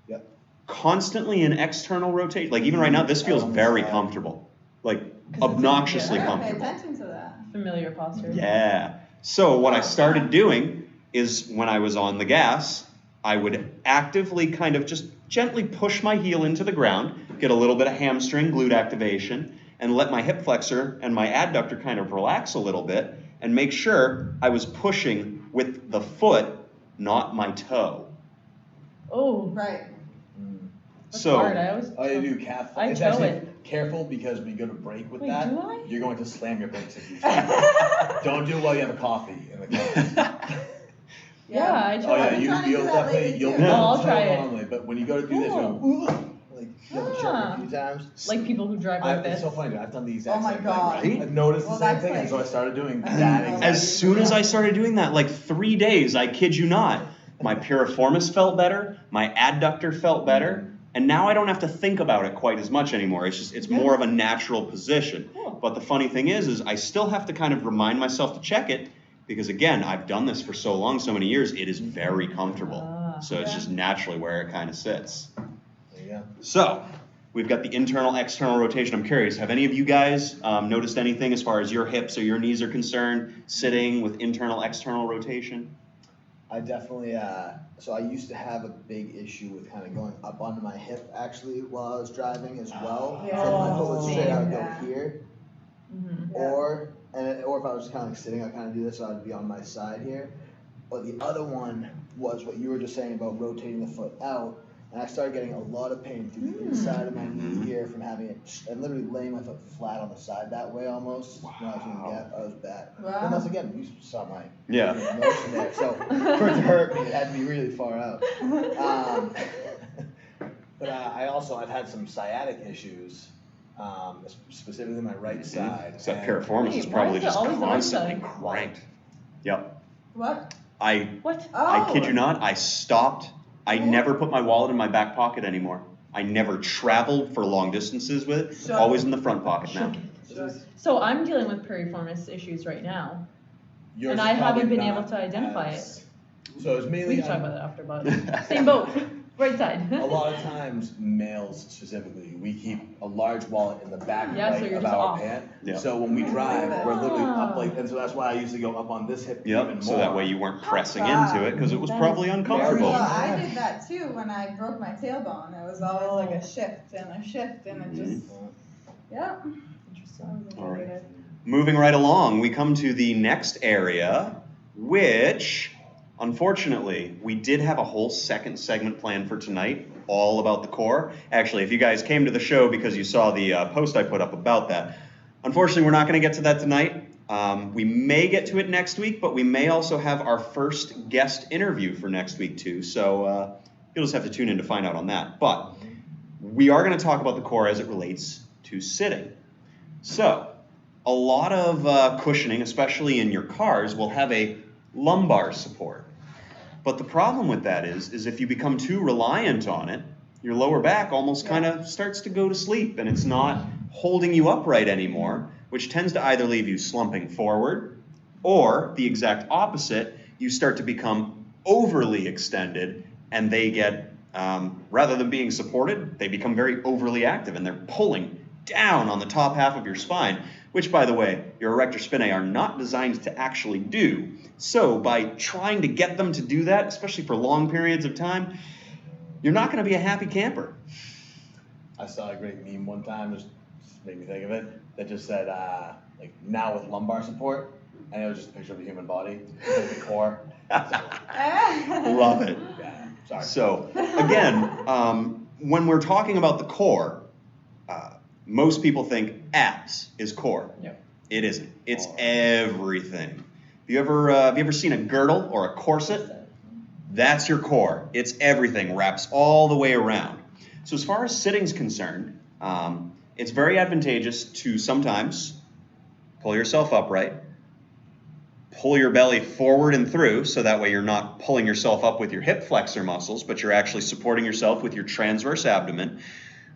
Yep. Constantly in external rotation. Like even right now, this feels very comfortable. Like obnoxiously Pay comfortable. attention to that. Familiar posture. Yeah. So what I started doing is when I was on the gas, I would actively kind of just gently push my heel into the ground, get a little bit of hamstring glute activation, and let my hip flexor and my adductor kind of relax a little bit, and make sure I was pushing with the foot, not my toe. Oh, Right. that's So, hard. I always. Oh, you do calf. I It's toe actually it. careful because when you go to brake with Wait, that, do I? you're going to slam your brakes if you try. Don't do it while you have a coffee in the car. Yeah, I Oh try. yeah, I'm trying to you'll do that definitely lately, you'll too. Oh, I'll toe try it. normally, but when you go to do this, Cool. you're like like you have to check it a few times. Like people who drive like this. It's so funny, dude. I've done the exact Oh my same God. thing. I've noticed Well, the same that's thing, and so I like- started doing that exact As soon as I started doing that, like 3 days, I kid you not, my piriformis felt better, my adductor felt better, and now I don't have to think about it quite as much anymore. It's more of a natural position. Cool. But the funny thing is I still have to kind of remind myself to check it because again, I've done this for so long, so many years, it is very comfortable. So it's just naturally where it kind of sits. There you go. So, we've got the internal, external rotation. I'm curious, have any of you guys noticed anything as far as your hips or your knees are concerned, sitting with internal, external rotation? I definitely, so I used to have a big issue with kind of going up onto my hip actually while I was driving as well. Yeah. So if my foot was straight, I would go Yeah. here. Mm-hmm. Or if I was just kind of like sitting, I'd kind of do this, so I'd be on my side here. But the other one was what you were just saying about rotating the foot out. And I started getting a lot of pain through the inside of my knee here from having it, and literally laying my foot flat on the side that way almost. When I was doing gap, I was bad. Wow. And that's again, you saw my Yeah. motion there. So for it to hurt me, it had to be really far out. But I've had some sciatic issues, specifically my right side. So that and- piriformis is Wait, probably why is it just always the right constantly side? cranked. Yep. What? What? Oh. I kid you not, I stopped. I never put my wallet in my back pocket anymore. I never traveled for long distances with it. Sure. Always in the front pocket now. Sure. So I'm dealing with piriformis issues right now. Yours And is I haven't probably been able not to identify as- So it's We mainly can talk about that after, but same boat, right side. a lot of times, males specifically, we keep a large wallet in the back Yeah, so right you're of just our off. pant. Yeah. So when we drive, we're literally up like, Ah. and so that's why I used to go up on this hip even more. Yep, so that way you weren't pressing God. into it because it was That probably is uncomfortable. Well, very- I did that too when I broke my tailbone. It was always like a shift and a shift and it just, yeah. Interesting. All right. Moving right along, we come to the next area, which, unfortunately, we did have a whole second segment planned for tonight, all about the core. Actually, if you guys came to the show because you saw the post I put up about that, unfortunately, we're not going to get to that tonight. We may get to it next week, but we may also have our first guest interview for next week too. So you'll just have to tune in to find out on that. But we are going to talk about the core as it relates to sitting. So a lot of cushioning, especially in your cars, will have a lumbar support. But the problem with that is if you become too reliant on it, your lower back almost kind of starts to go to sleep and it's not holding you upright anymore, which tends to either leave you slumping forward or the exact opposite, you start to become overly extended and they get, rather than being supported, they become very overly active and they're pulling down on the top half of your spine, which, by the way, your erector spinae are not designed to actually do. So by trying to get them to do that, especially for long periods of time, you're not going to be a happy camper. I saw a great meme one time, just made me think of it, that just said, like, now with lumbar support, and it was just a picture of the human body, like the core. Love it. Yeah, sorry. So, again, when we're talking about the core, most people think abs is core. Yep. It isn't. It's everything. Have you ever seen a girdle or a corset? That's your core. It's everything. Wraps all the way around. So as far as sitting's concerned, it's very advantageous to sometimes pull yourself upright, pull your belly forward and through, so that way you're not pulling yourself up with your hip flexor muscles, but you're actually supporting yourself with your transverse abdomen,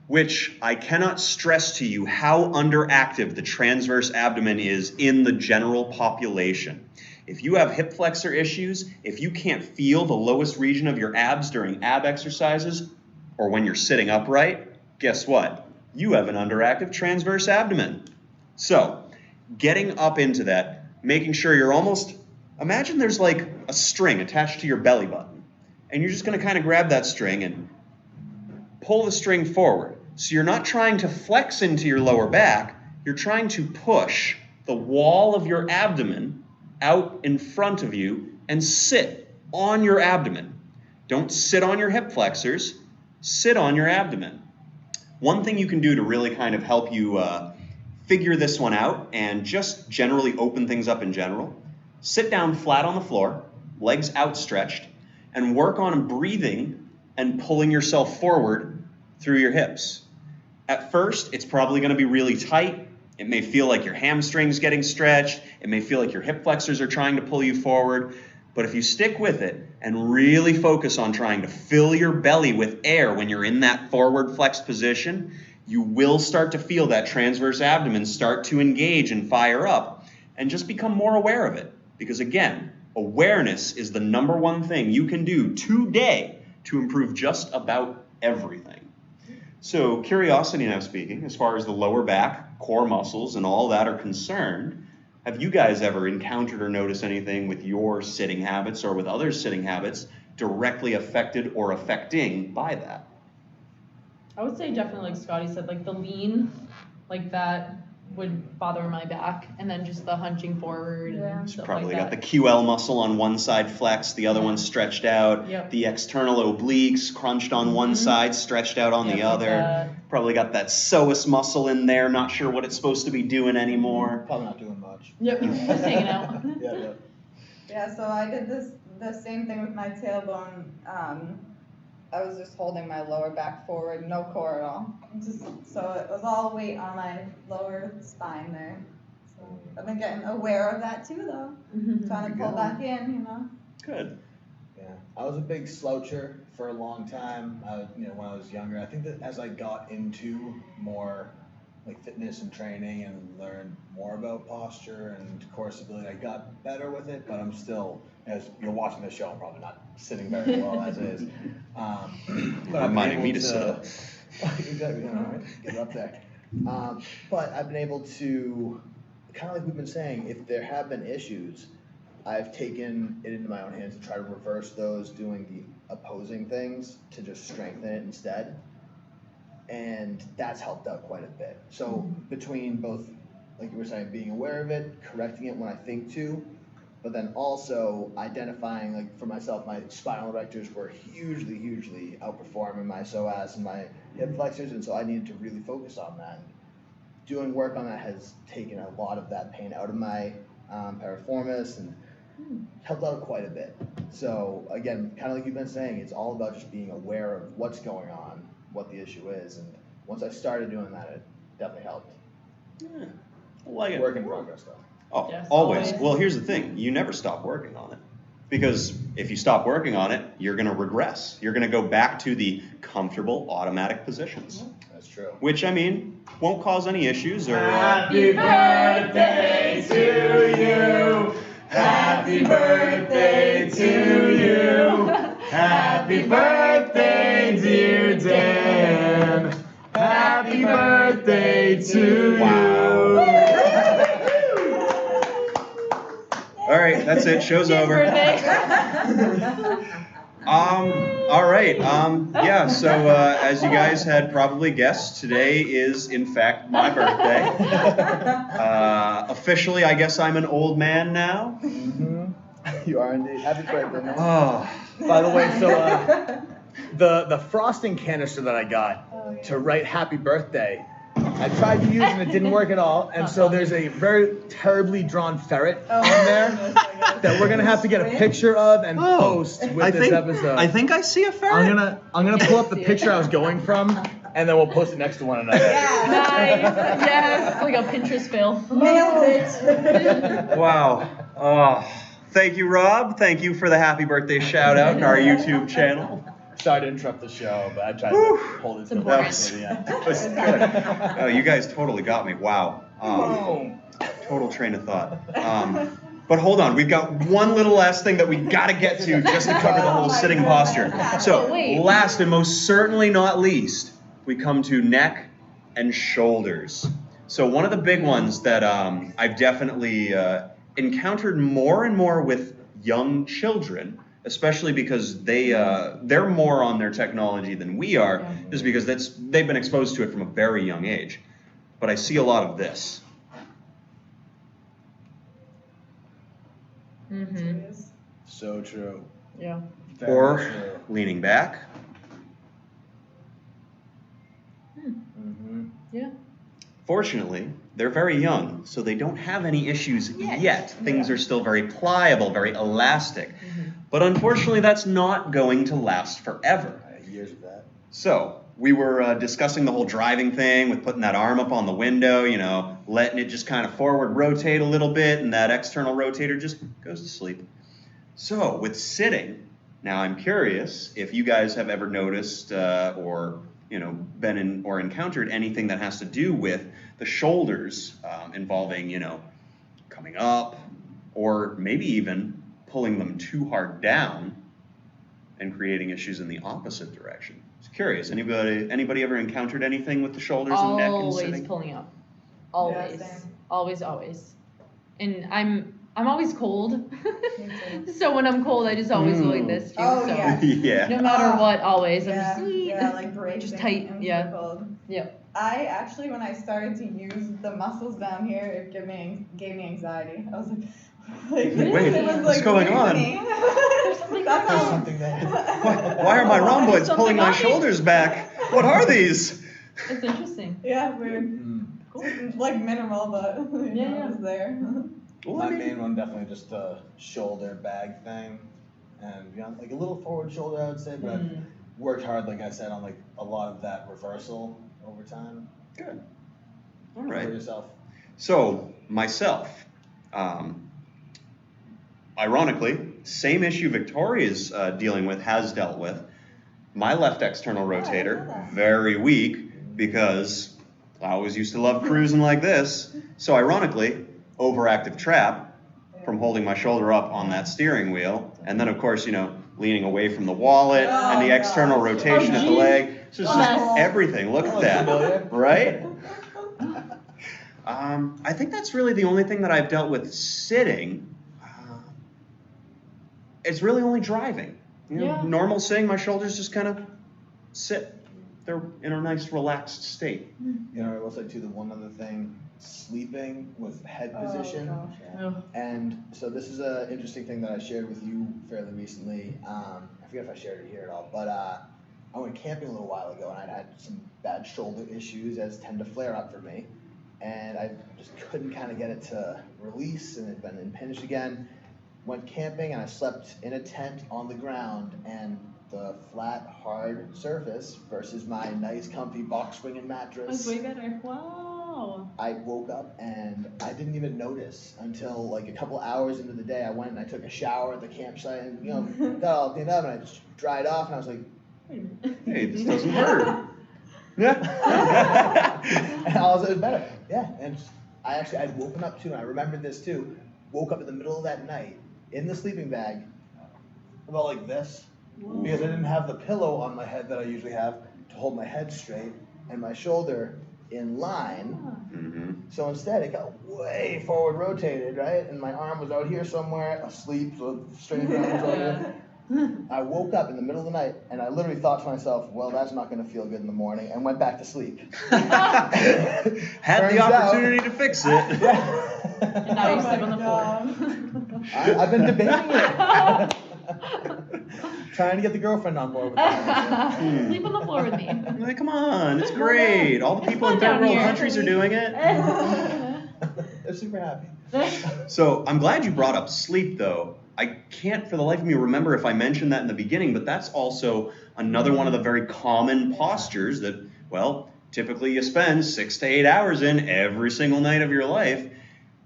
which I cannot stress to you how underactive the transverse abdomen is in the general population. If you have hip flexor issues, if you can't feel the lowest region of your abs during ab exercises, or when you're sitting upright, guess what? You have an underactive transverse abdomen. So, getting up into that, making sure you're almost, imagine there's like a string attached to your belly button, and you're just going to kind of grab that string and pull the string forward. So you're not trying to flex into your lower back, you're trying to push the wall of your abdomen out in front of you and sit on your abdomen. Don't sit on your hip flexors, sit on your abdomen. One thing you can do to really kind of help you figure this one out and just generally open things up in general, sit down flat on the floor, legs outstretched, and work on breathing and pulling yourself forward through your hips. At first, it's probably going to be really tight. It may feel like your hamstring's getting stretched. It may feel like your hip flexors are trying to pull you forward. But if you stick with it and really focus on trying to fill your belly with air when you're in that forward flexed position, you will start to feel that transverse abdomen start to engage and fire up, and just become more aware of it. Because again, awareness is the number one thing you can do today to improve just about everything. So curiosity now speaking, as far as the lower back, core muscles, and all that are concerned, have you guys ever encountered or noticed anything with your sitting habits or with others' sitting habits directly affected or affecting by that? I would say definitely, like Scotty said, like the lean, like that would bother my back, and then just the hunching forward and stuff Probably like got that. the QL muscle on one side flexed, the other one stretched out, Yep. the external obliques crunched on one side, stretched out on the Like other. that. Probably got that psoas muscle in there, not sure what it's supposed to be doing anymore. Probably not doing much. Yep, just hanging out. Yeah. Yeah, so I did the same thing with my tailbone. I was just holding my lower back forward, no core at all. So it was all weight on my lower spine there. So I've been getting aware of that too, though. Trying to pull back in, you know. Good. Yeah, I was a big sloucher for a long time. When I was younger, I think that as I got into more like fitness and training and learned more about posture and core stability, I got better with it. But I'm still, as you're watching this show, I'm probably not sitting very well as is. But I'm minding me to sit up. Exactly, right? Get up there. But I've been able to, kind of like we've been saying, if there have been issues, I've taken it into my own hands to try to reverse those, doing the opposing things to just strengthen it instead. And that's helped out quite a bit. So between both, like you were saying, being aware of it, correcting it when I think to, but then also identifying, like for myself, my spinal erectors were hugely outperforming my psoas and my hip flexors, and so I needed to really focus on that. Doing work on that has taken a lot of that pain out of my piriformis and helped out quite a bit. So again, kind of like you've been saying, it's all about just being aware of what's going on, what the issue is, and once I started doing that, it definitely helped. Yeah. I like it. Work in progress though. Oh, Yes, always. always. Well, here's the thing. You never stop working on it. Because if you stop working on it, you're going to regress. You're going to go back to the comfortable automatic positions. That's true. Which, I mean, won't cause any issues or... Happy birthday to you. Happy birthday to you. Happy birthday, dear Dan. Happy birthday to you. All right, that's it. Show's over. All right. Yeah, so as you guys had probably guessed, today is, in fact, my birthday. Officially, I guess I'm an old man now. You are indeed. Happy birthday, man. Oh, By the way, so the frosting canister that I got to write happy birthday, I tried to use and it didn't work at all. And so there's a very terribly drawn ferret on there that we're gonna have to get a picture of and post with this episode. I think I see a ferret. I'm gonna pull up the picture I was going from, and then we'll post it next to one another. Yeah. Nice. Yes, like a Pinterest fail. Nailed it. Wow. Oh, thank you, Rob. Thank you for the happy birthday shout out on our YouTube channel. Sorry to interrupt the show, but I tried to hold it to the important. to the end. That was good. Oh, you guys totally got me. Wow. Total train of thought. But hold on, we've got one little last thing that we got to get to just to cover the whole sitting posture. So, Wait. last and most certainly not least, we come to neck and shoulders. So one of the big ones that I've definitely encountered more and more with young children, especially because they're more on their technology than we are, is because they've been exposed to it from a very young age. But I see a lot of this. Mm-hmm. So true. Yeah. Very Or true. leaning back. Mm-hmm. Yeah. Fortunately, they're very young, so they don't have any issues yet. Things are still very pliable, very elastic. But unfortunately, that's not going to last forever. Years of that. So, we were discussing the whole driving thing with putting that arm up on the window, letting it just kind of forward rotate a little bit, and that external rotator just goes to sleep. So with sitting, now I'm curious if you guys have ever noticed or been in or encountered anything that has to do with the shoulders involving, coming up, or maybe even pulling them too hard down and creating issues in the opposite direction. Just curious, anybody ever encountered anything with the shoulders and neck and sitting? Always pulling up. Always. Yeah, same. Always. And I'm always cold. So when I'm cold, I just always go like this too. Oh, so yeah. Yeah. no matter what, always. Yeah, I'm just, yeah, like bracing. just tight. and Yeah. cold. Yep. I actually, when I started to use the muscles down here, it gave me anxiety. I was like, Wait, it was what's going on? That's There's how. something there. Why are my rhomboids Something pulling my on me. shoulders back? What are these? It's interesting. Yeah, weird. Like minimal, but Yeah. it was there. Well, My main one definitely just a shoulder bag thing, and like a little forward shoulder, I would say. But I've worked hard, like I said, on like a lot of that reversal over time. Good. All For right. yourself. So myself, ironically, same issue Victoria's dealing with, has dealt with. My left external I know rotator, that. very weak because I always used to love cruising like this. So ironically, overactive trap from holding my shoulder up on that steering wheel. And then of course, leaning away from the wallet and the external rotation at the geez. leg. So it's just Mess. everything. Look at that, right? I think that's really the only thing that I've dealt with sitting. It's really only driving. Yeah. Normal sitting, my shoulders just kind of sit. They're in a nice relaxed state. I will say too, the one other thing, sleeping with head Oh, position. gosh, yeah. And so this is an interesting thing that I shared with you fairly recently. I forget if I shared it here at all, but I went camping a little while ago and I'd had some bad shoulder issues, as tend to flare up for me. And I just couldn't kind of get it to release, and it had been impinged again. Went camping and I slept in a tent on the ground, and the flat, hard surface versus my nice, comfy box spring and mattress. That's way better. Wow. I woke up and I didn't even notice until like a couple hours into the day. I went and I took a shower at the campsite and got all cleaned up, and I just dried off, and I was like, Wait a minute. Hey, this doesn't hurt. and all of a sudden it was better. Yeah, and I'd woken up too, and I remembered this too. Woke up in the middle of that night in the sleeping bag, about like this, because I didn't have the pillow on my head that I usually have to hold my head straight and my shoulder in line. Mm-hmm. So instead, it got way forward rotated, right? And my arm was out here somewhere, asleep, so straight down the shoulder. I woke up in the middle of the night, and I literally thought to myself, well, that's not going to feel good in the morning, and went back to sleep. Had Turns the out- opportunity to fix it. And now you Oh sleep my on the floor. I've been debating it. Trying to get the girlfriend on board with that. Sleep on the floor with me. Like, come on, it's great. All the people in Come third down world here. countries are doing it. They're super happy. So I'm glad you brought up sleep, though. I can't for the life of me remember if I mentioned that in the beginning, but that's also another one of the very common postures that, well, typically you spend 6 to 8 hours in every single night of your life,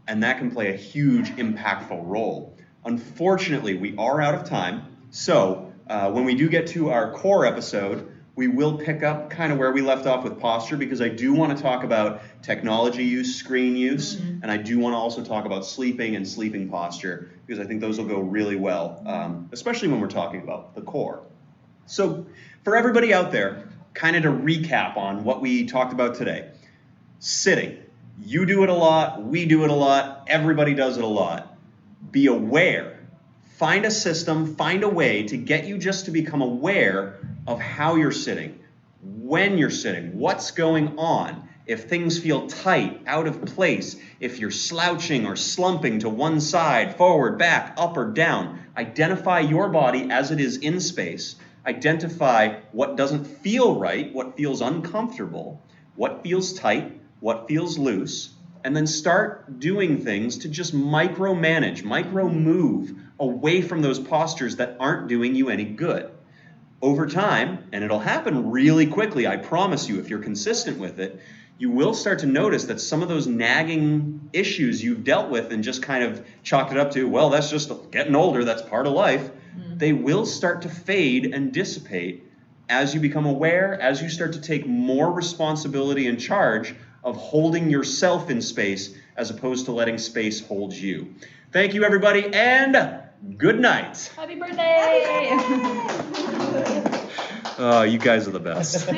and that can play a huge, impactful role. Unfortunately, we are out of time, so when we do get to our core episode, we will pick up kind of where we left off with posture, because I do want to talk about technology use, screen use, and I do want to also talk about sleeping and sleeping posture, because I think those will go really well, especially when we're talking about the core. So for everybody out there, kind of to recap on what we talked about today, sitting. You do it a lot, we do it a lot, everybody does it a lot. Be aware. Find a system, find a way to get you just to become aware of how you're sitting, when you're sitting, what's going on. If things feel tight, out of place, if you're slouching or slumping to one side, forward, back, up or down, identify your body as it is in space. Identify what doesn't feel right, what feels uncomfortable, what feels tight, what feels loose, and then start doing things to just micromanage, micro-move away from those postures that aren't doing you any good. over time, and it'll happen really quickly, I promise you, if you're consistent with it, you will start to notice that some of those nagging issues you've dealt with and just kind of chalked it up to, well, that's just getting older, that's part of life, they will start to fade and dissipate as you become aware, as you start to take more responsibility and charge of holding yourself in space as opposed to letting space hold you. Thank you, everybody, and good night. Happy birthday! You guys are the best.